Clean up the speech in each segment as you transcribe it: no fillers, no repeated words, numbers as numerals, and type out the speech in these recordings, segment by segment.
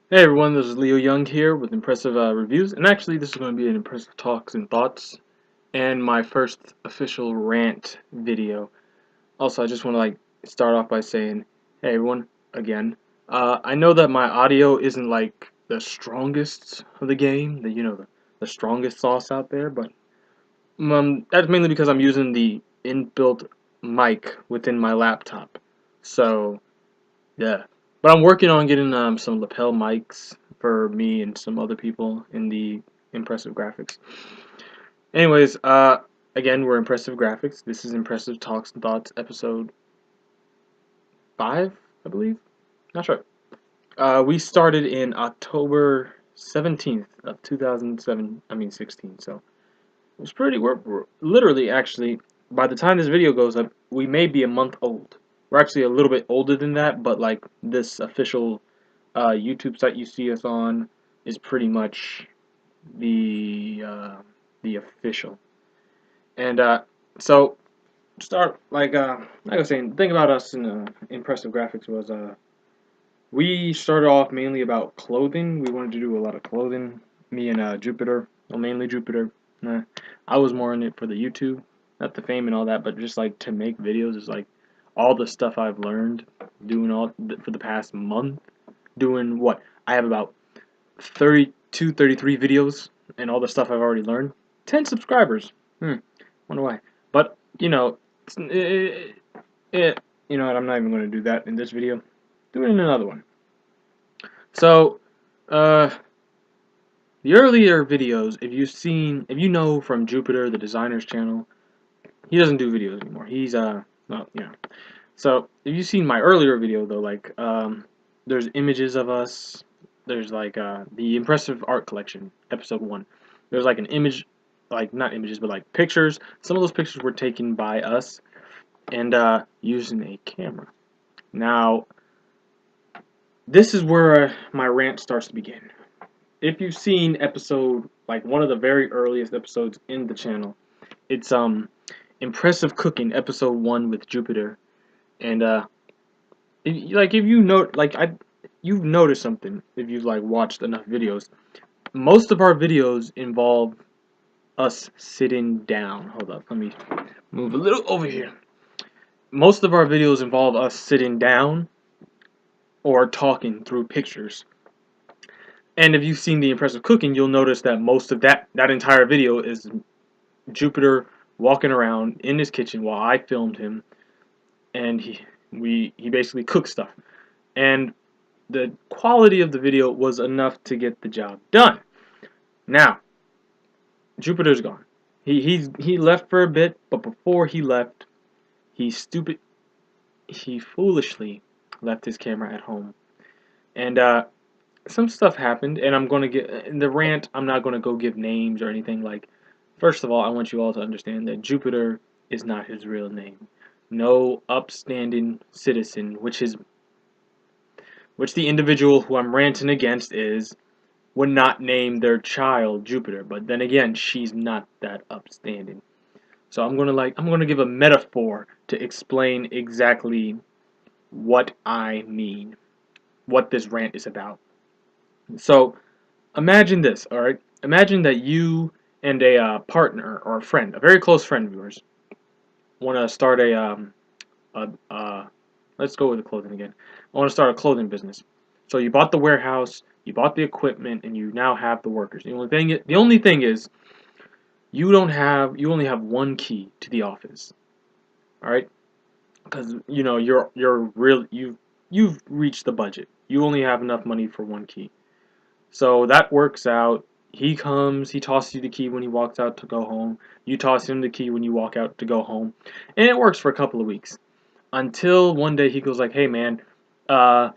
Hey everyone, this is Leo Young here with impressive reviews, and actually this is going to be an impressive talks and thoughts, and my first official rant video. Also, I just want to start off by saying, hey everyone, again, I know that my audio isn't like the strongest of the game, the strongest sauce out there, but that's mainly because I'm using the inbuilt mic within my laptop. So yeah, but I'm working on getting some lapel mics for me and some other people in the impressive graphics. Anyways, again, we're impressive graphics. This is impressive talks and thoughts episode 5, I believe. Not sure. We started in October 17th of 2007. I mean 16. So it was pretty. We're literally actually by the time this video goes up, we may be a month old. We're actually a little bit older than that, but like this official YouTube site you see us on is pretty much the official. And so start like I was saying, the thing about us in impressive graphics was we started off mainly about clothing. We wanted to do a lot of clothing. Me and Jupiter, well, mainly Jupiter. Nah, I was more in it for the YouTube, not the fame and all that, but just like to make videos is like all the stuff I've learned doing for the past month. Doing what? I have about 32, 33 videos and all the stuff I've already learned. 10 subscribers. Wonder why. But, you know what, I'm not even going to do that in this video. Do it in another one. So, uh, the earlier videos, if you know from Jupiter, the designer's channel, he doesn't do videos anymore. He's, well, yeah. So, if you've seen my earlier video, though, there's images of us. There's, the Impressive Art Collection, episode 1. There's, like, an image, like, not images, but, like, pictures. Some of those pictures were taken by us and, using a camera. Now, this is where my rant starts to begin. If you've seen episode, like, one of the very earliest episodes in the channel, it's, Impressive Cooking, episode 1 with Jupiter. And, if you know, you've noticed something if you've like watched enough videos. Most of our videos involve us sitting down. Hold up, let me move a little over here. Most of our videos involve us sitting down or talking through pictures. And if you've seen the impressive cooking, you'll notice that most of that entire video is Jupiter walking around in his kitchen while I filmed him, and he basically cooks stuff. And the quality of the video was enough to get the job done. Now, Jupiter's gone. He left for a bit, but before he left, he foolishly left his camera at home. And some stuff happened, and I'm gonna get in the rant. I'm not gonna go give names or anything. Like, first of all, I want you all to understand that Jupiter is not his real name. No upstanding citizen, which the individual who I'm ranting against would not name their child Jupiter. But then again, she's not that upstanding. So I'm gonna give a metaphor to explain exactly what I mean, what this rant is about. So imagine this, all right? Imagine that you and a partner or a friend, a very close friend of yours, want to start a let's go with the clothing again. I want to start a clothing business. So you bought the warehouse, you bought the equipment, and you now have the workers. The only thing is, you only have one key to the office. All right, because you've reached the budget. You only have enough money for one key. So that works out. He comes, he tosses you the key when he walks out to go home. You toss him the key when you walk out to go home, and it works for a couple of weeks. Until one day he goes like, "Hey man, uh,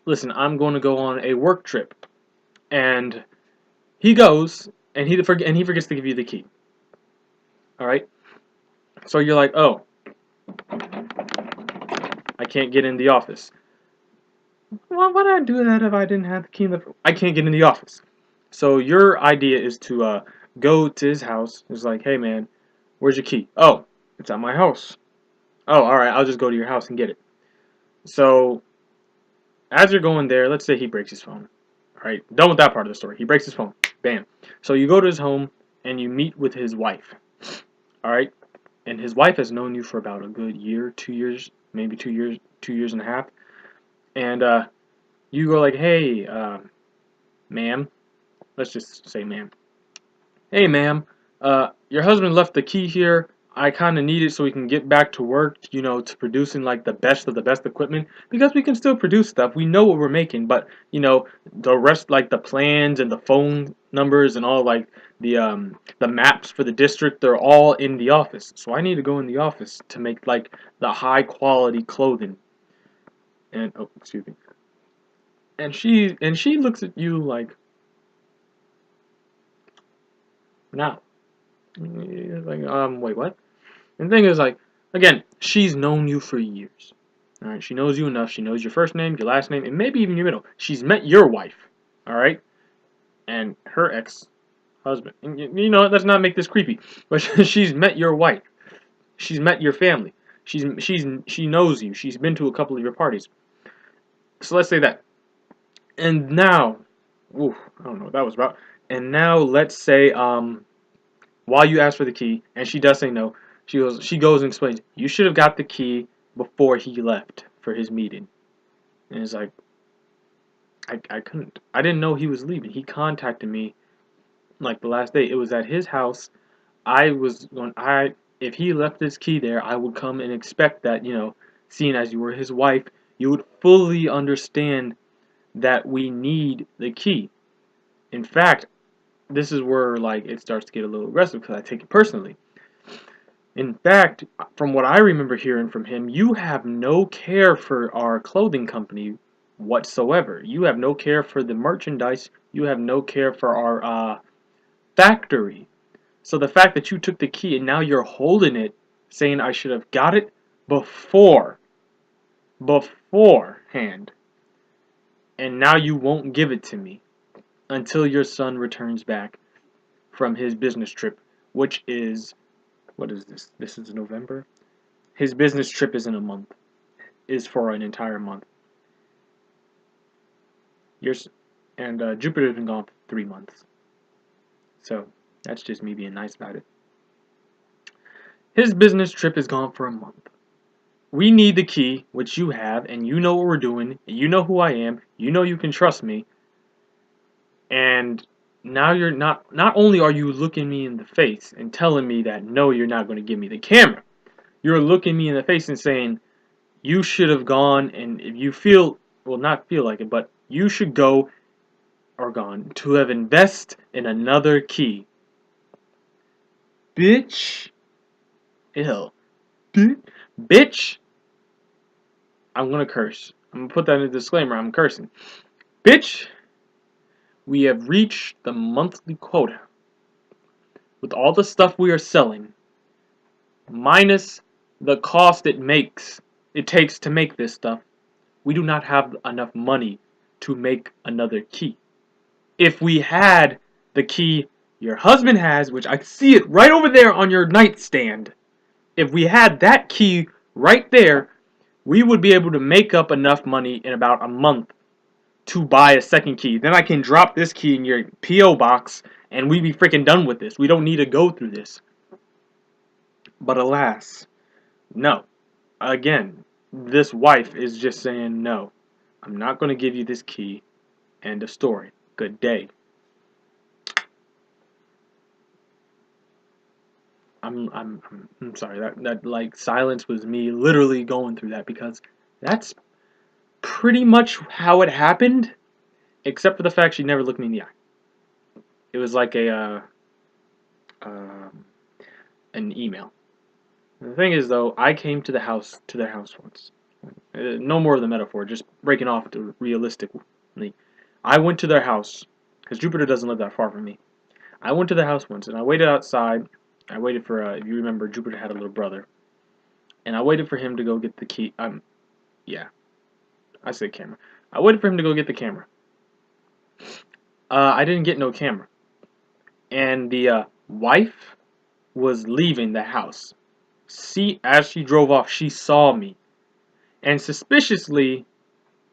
listen, I'm going to go on a work trip," and he goes and he forgets to give you the key. All right, so you're like, "Oh, I can't get in the office." Well, why would I do that if I didn't have the key? I can't get in the office. So your idea is to go to his house. It's like, "Hey man, where's your key?" "Oh, it's at my house." "Oh, all right, I'll just go to your house and get it." So as you're going there, let's say he breaks his phone. Alright, done with that part of the story. He breaks his phone. Bam. So you go to his home and you meet with his wife. Alright? And his wife has known you for about a good year, 2 years, maybe 2 years, 2 years and a half. And you go like, hey, ma'am. Let's just say ma'am. Hey, ma'am. Your husband left the key here. I kind of need it so we can get back to work, you know, to producing like the best of the best equipment, because we can still produce stuff. We know what we're making, but you know, the rest, like the plans and the phone numbers and all like the maps for the district, they're all in the office. So I need to go in the office to make like the high quality clothing. And oh, excuse me. And she looks at you like, now. Like, wait, what? And the thing is, like, again, she's known you for years. Alright, she knows you enough. She knows your first name, your last name, and maybe even your middle. She's met your wife. Alright? And her ex-husband. And you know, let's not make this creepy. But she's met your wife. She's met your family. She knows you. She's been to a couple of your parties. So let's say that. And now, ooh, I don't know what that was about. And now let's say, while you ask for the key, and she does say no, she goes and explains, you should have got the key before he left for his meeting. And it's like, I couldn't. I didn't know he was leaving. He contacted me like the last day. It was at his house. If he left his key there, I would come and expect that, you know, seeing as you were his wife, you would fully understand that we need the key. In fact, this is where like it starts to get a little aggressive because I take it personally. In fact, from what I remember hearing from him, you have no care for our clothing company whatsoever. You have no care for the merchandise. You have no care for our factory. So the fact that you took the key and now you're holding it, saying I should have got it beforehand, and now you won't give it to me until your son returns back from his business trip, which is, what is this? This is November. His business trip is in a month. Is for an entire month. Jupiter's been gone for 3 months. So that's just me being nice about it. His business trip is gone for a month. We need the key, which you have, and you know what we're doing, and you know who I am, you know you can trust me, and now you're not only are you looking me in the face and telling me that no, you're not going to give me the camera, you're looking me in the face and saying, you should have gone, and if you feel, well, not feel like it, but you should go or gone to have invest in another key. Bitch. Ew. Bitch. I'm gonna curse. I'm gonna put that in a disclaimer. I'm cursing. Bitch. We have reached the monthly quota. With all the stuff we are selling, minus the cost it takes to make this stuff, we do not have enough money to make another key. If we had the key your husband has, which I see it right over there on your nightstand, if we had that key right there, we would be able to make up enough money in about a month to buy a second key. Then I can drop this key in your P.O. box and we'd be freaking done with this. We don't need to go through this. But alas, no. Again, this wife is just saying, no, I'm not going to give you this key. End of story. Good day. I'm sorry. That like silence was me literally going through that, because that's pretty much how it happened, except for the fact she never looked me in the eye. It was like an email. And the thing is, though, I came to their house once. No more of the metaphor, just breaking off to realistically. I went to their house because Jupiter doesn't live that far from me. I went to their house once and I waited outside. I waited for, if you remember, Jupiter had a little brother. And I waited for him to go get the key. Yeah. I said camera. I waited for him to go get the camera. I didn't get no camera. And the wife was leaving the house. As she drove off, she saw me. And suspiciously,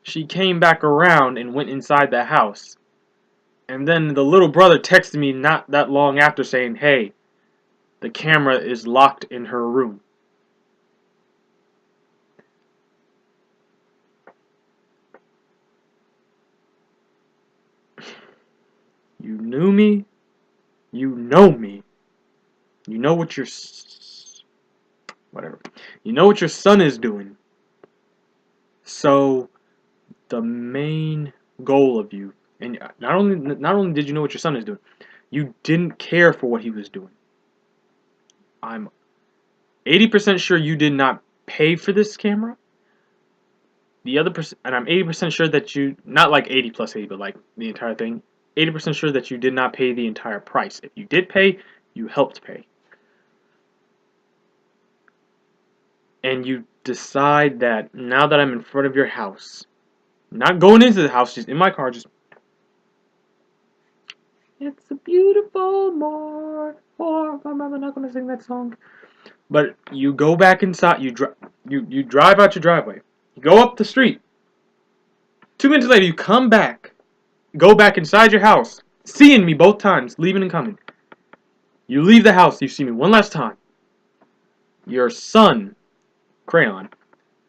she came back around and went inside the house. And then the little brother texted me not that long after saying, hey, the camera is locked in her room. You knew me. You know me. You know what your... whatever. You know what your son is doing. So, the main goal of you, and not only did you know what your son is doing, you didn't care for what he was doing. I'm 80% sure you did not pay for this camera. The other percent, and I'm 80% sure that you, not like 80 plus 80, but like the entire thing, 80% sure that you did not pay the entire price. If you did pay, you helped pay. And you decide that now that I'm in front of your house, not going into the house, just in my car, just, it's a beautiful morning. I'm not going to sing that song. But you go back inside, you drive out your driveway, you go up the street. 2 minutes later, you come back, go back inside your house, seeing me both times, leaving and coming. You leave the house, you see me one last time. Your son, Crayon,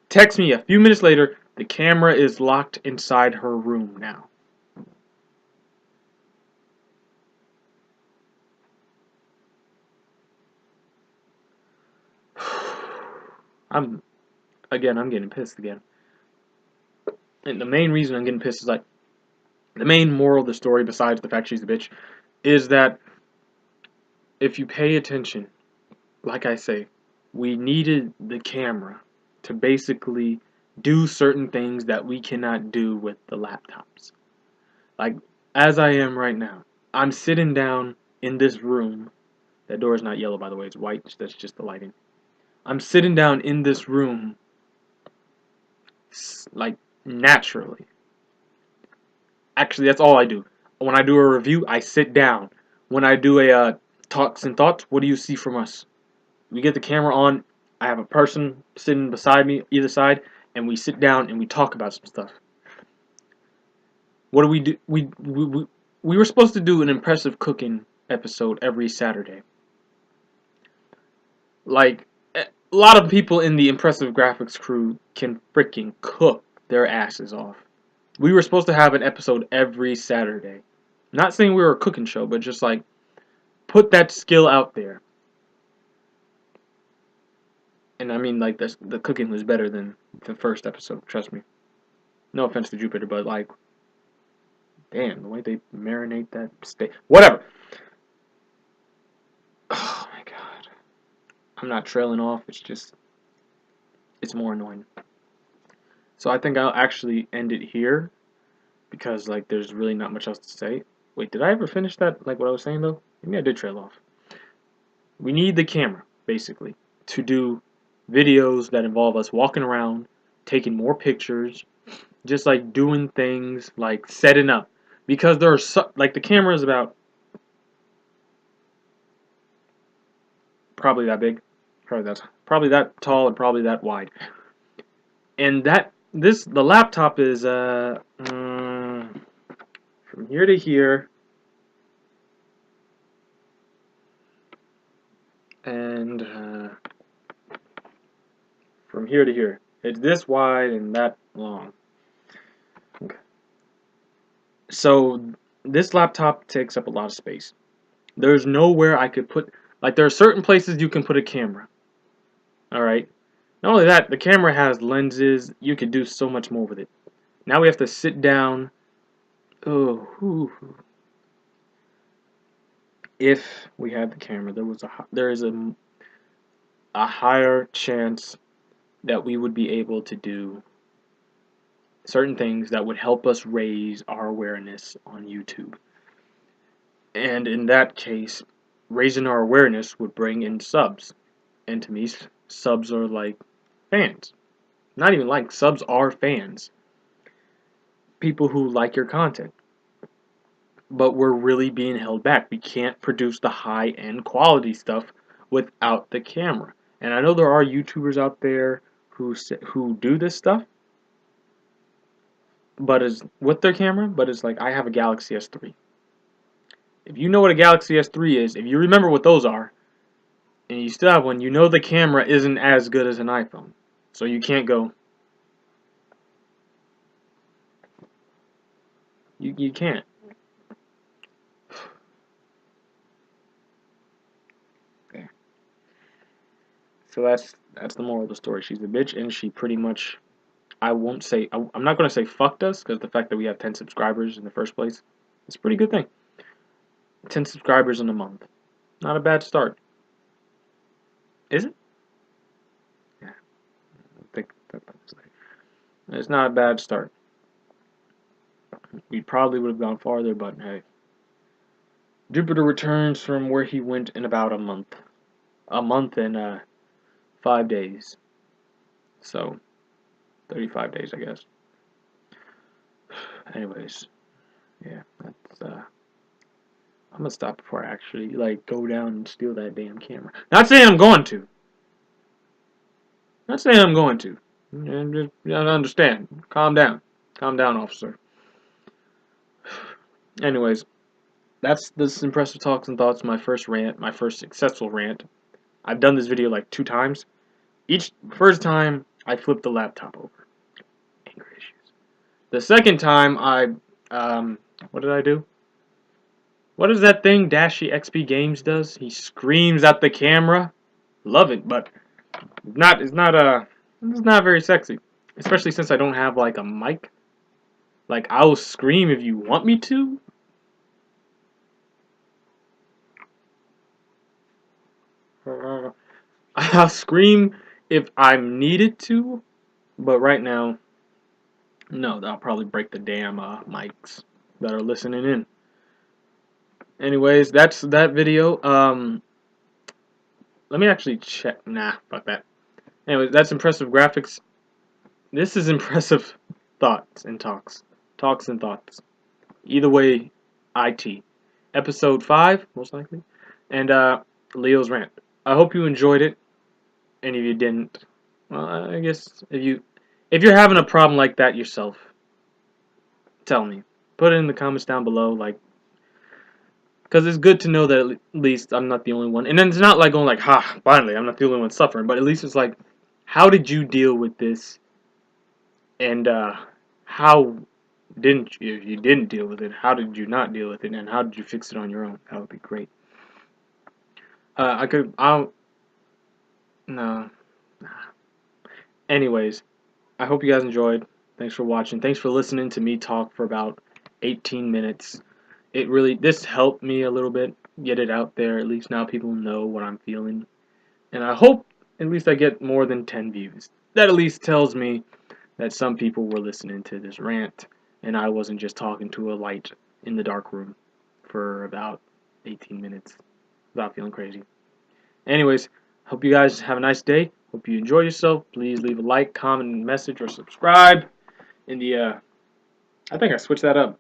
texts me a few minutes later, the camera is locked inside her room now. I'm getting pissed again. And the main reason I'm getting pissed is like, the main moral of the story, besides the fact she's a bitch, is that if you pay attention, like I say, we needed the camera to basically do certain things that we cannot do with the laptops. Like, as I am right now, I'm sitting down in this room. That door is not yellow, by the way, it's white, that's just the lighting. I'm sitting down in this room, like, naturally. Actually, that's all I do. When I do a review, I sit down. When I do a talks and thoughts, what do you see from us? We get the camera on, I have a person sitting beside me, either side, and we sit down and we talk about some stuff. What do we do? We were supposed to do an impressive cooking episode every Saturday. Like, a lot of people in the Impressive Graphics crew can freaking cook their asses off. We were supposed to have an episode every Saturday. Not saying we were a cooking show, but just like, put that skill out there. And I mean, like, the cooking was better than the first episode, trust me. No offense to Jupiter, but like, damn, the way they marinate that steak. Whatever. Oh my god. I'm not trailing off, it's just, it's more annoying. So I think I'll actually end it here, because like, there's really not much else to say. Wait, did I ever finish that, like what I was saying though? Maybe I did trail off. We need the camera, basically, to do videos that involve us walking around, taking more pictures, just like doing things like setting up. Because there are like, the camera is about probably that big, probably that tall and probably that wide. And the laptop is from here to here, and from here to here. It's this wide and that long. Okay. So this laptop takes up a lot of space. There's nowhere I could put, like, there are certain places you can put a camera. Alright? Not only that, the camera has lenses. You could do so much more with it. Now we have to sit down. Oh, if we had the camera, there is a higher chance that we would be able to do certain things that would help us raise our awareness on YouTube. And in that case, raising our awareness would bring in subs. And to me, subs are like fans. Not even like, subs are fans. People who like your content. But we're really being held back. We can't produce the high-end quality stuff without the camera. And I know there are YouTubers out there who do this stuff, but with their camera, but it's like, I have a Galaxy S3. If you know what a Galaxy S3 is, if you remember what those are, and you still have one, you know the camera isn't as good as an iPhone. So you can't go. You can't. Okay. So that's the moral of the story. She's a bitch, and she pretty much. I won't say. I'm not gonna say fucked us, because the fact that we have 10 subscribers in the first place, it's a pretty good thing. 10 subscribers in a month, not a bad start, is it? Yeah, I think it's not a bad start. We probably would have gone farther, but hey. Jupiter returns from where he went in about a month. A month and 5 days. So, 35 days, I guess. Anyways, yeah, that's, I'm gonna stop before I actually, like, go down and steal that damn camera. Not saying I'm going to. Not saying I'm going to. Just, you gotta understand. Calm down. Calm down, officer. Anyways, that's this impressive talks and thoughts. My first rant, my first successful rant. I've done this video like 2 times. First time, I flipped the laptop over. Anger issues. The second time, what did I do? What is that thing Dashy XP Games does? He screams at the camera. Love it, but it's not very sexy. Especially since I don't have like a mic. Like, I'll scream if you want me to. I'll scream if I'm needed to. But right now, no, that'll probably break the damn mics that are listening in. Anyways, that's that video. Let me actually check. Nah, fuck that. Anyways, that's impressive graphics. This is impressive thoughts and talks. Talks and thoughts. Either way, IT. Episode 5, most likely. And Leo's rant. I hope you enjoyed it. And if you didn't, well, I guess if you're having a problem like that yourself, tell me. Put it in the comments down below, like, because it's good to know that at least I'm not the only one. And then it's not like going like, ha, finally, I'm not the only one suffering. But at least it's like, how did you deal with this? And how didn't you, if you didn't deal with it, how did you not deal with it? And how did you fix it on your own? That would be great. No. Anyways, I hope you guys enjoyed. Thanks for watching. Thanks for listening to me talk for about 18 minutes. This helped me a little bit, get it out there. At least now people know what I'm feeling. And I hope at least I get more than 10 views. That at least tells me that some people were listening to this rant and I wasn't just talking to a light in the dark room for about 18 minutes without feeling crazy. Anyways, hope you guys have a nice day. Hope you enjoy yourself. Please leave a like, comment, message, or subscribe. I think I switched that up.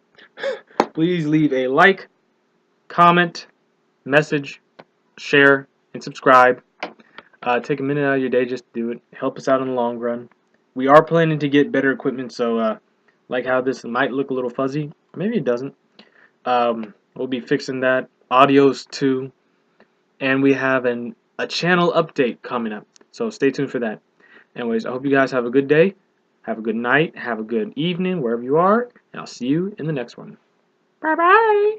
Please leave a like, comment, message, share, and subscribe. Take a minute out of your day, just do it. Help us out in the long run. We are planning to get better equipment, so like how this might look a little fuzzy, maybe it doesn't. We'll be fixing that. Audios too, and we have a channel update coming up, so stay tuned for that. Anyways, I hope you guys have a good day, have a good night, have a good evening wherever you are, and I'll see you in the next one. Bye bye.